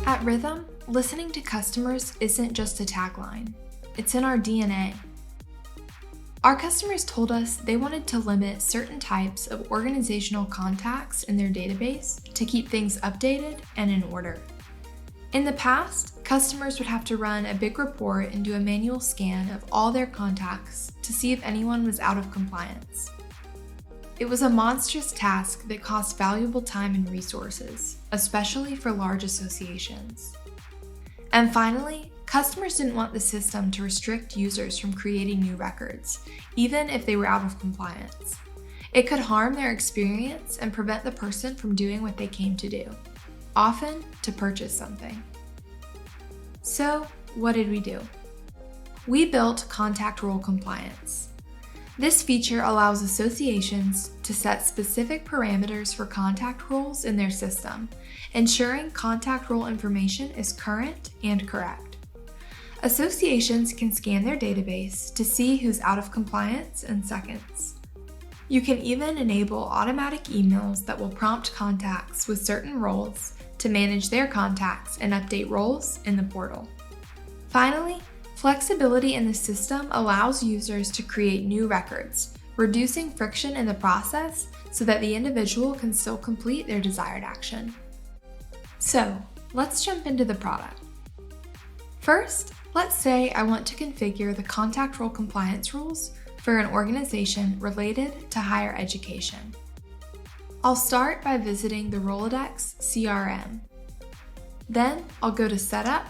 At Rhythm, listening to customers isn't just a tagline. It's in our DNA. Our customers told us they wanted to limit certain types of organizational contacts in their database to keep things updated and in order. In the past, customers would have to run a big report and do a manual scan of all their contacts to see if anyone was out of compliance. It was a monstrous task that cost valuable time and resources, especially for large associations. And finally, customers didn't want the system to restrict users from creating new records, even if they were out of compliance. It could harm their experience and prevent the person from doing what they came to do, often to purchase something. So, what did we do? We built contact role compliance. This feature allows associations to set specific parameters for contact roles in their system, ensuring contact role information is current and correct. Associations can scan their database to see who's out of compliance in seconds. You can even enable automatic emails that will prompt contacts with certain roles to manage their contacts and update roles in the portal. Finally, flexibility in the system allows users to create new records, reducing friction in the process so that the individual can still complete their desired action. So, let's jump into the product. First, let's say I want to configure the contact role compliance rules for an organization related to higher education. I'll start by visiting the Rolodex CRM. Then I'll go to Setup,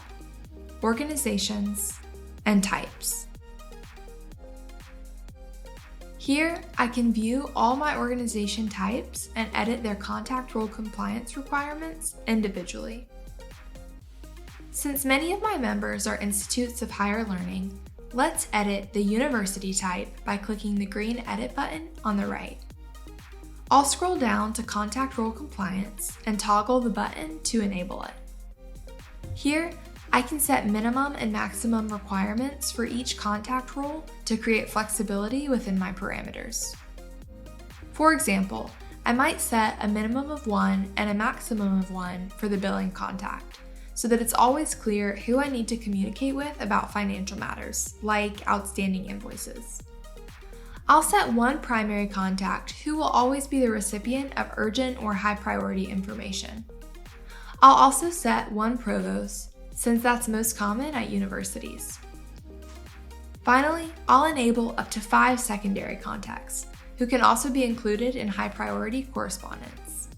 Organizations, and Types. Here, I can view all my organization types and edit their contact role compliance requirements individually. Since many of my members are institutes of higher learning, let's edit the university type by clicking the green Edit button on the right. I'll scroll down to Contact Role Compliance and toggle the button to enable it. Here, I can set minimum and maximum requirements for each contact role to create flexibility within my parameters. For example, I might set a minimum of 1 and a maximum of 1 for the billing contact, so that it's always clear who I need to communicate with about financial matters, like outstanding invoices. I'll set one primary contact who will always be the recipient of urgent or high priority information. I'll also set one provost, since that's most common at universities. Finally, I'll enable up to 5 secondary contacts, who can also be included in high priority correspondence.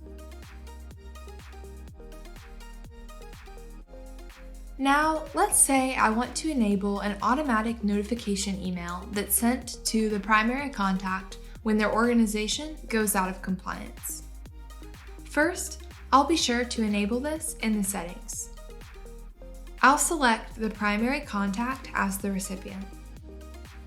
Now, let's say I want to enable an automatic notification email that's sent to the primary contact when their organization goes out of compliance. First, I'll be sure to enable this in the settings. I'll select the primary contact as the recipient.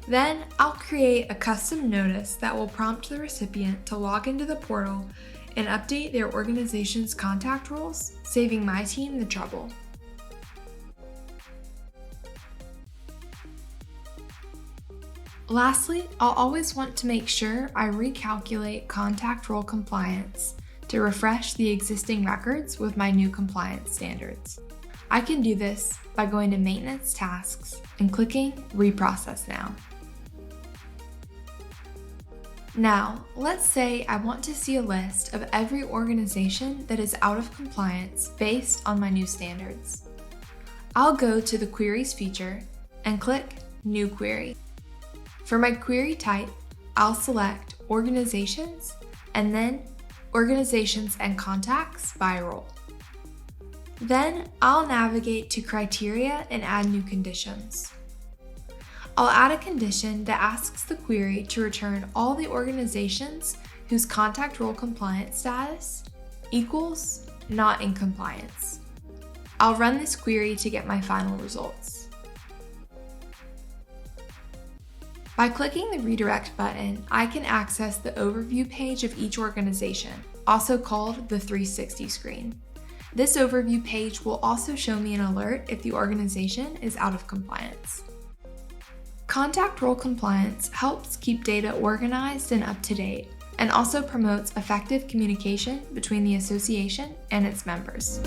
Then I'll create a custom notice that will prompt the recipient to log into the portal and update their organization's contact roles, saving my team the trouble. Lastly, I'll always want to make sure I recalculate contact role compliance to refresh the existing records with my new compliance standards. I can do this by going to Maintenance Tasks and clicking Reprocess Now. Now, let's say I want to see a list of every organization that is out of compliance based on my new standards. I'll go to the Queries feature and click New Query. For my query type, I'll select Organizations and then Organizations and Contacts by role. Then I'll navigate to Criteria and add new conditions. I'll add a condition that asks the query to return all the organizations whose contact role compliance status equals not in compliance. I'll run this query to get my final results. By clicking the redirect button, I can access the overview page of each organization, also called the 360 screen. This overview page will also show me an alert if the organization is out of compliance. Contact role compliance helps keep data organized and up to date, and also promotes effective communication between the association and its members.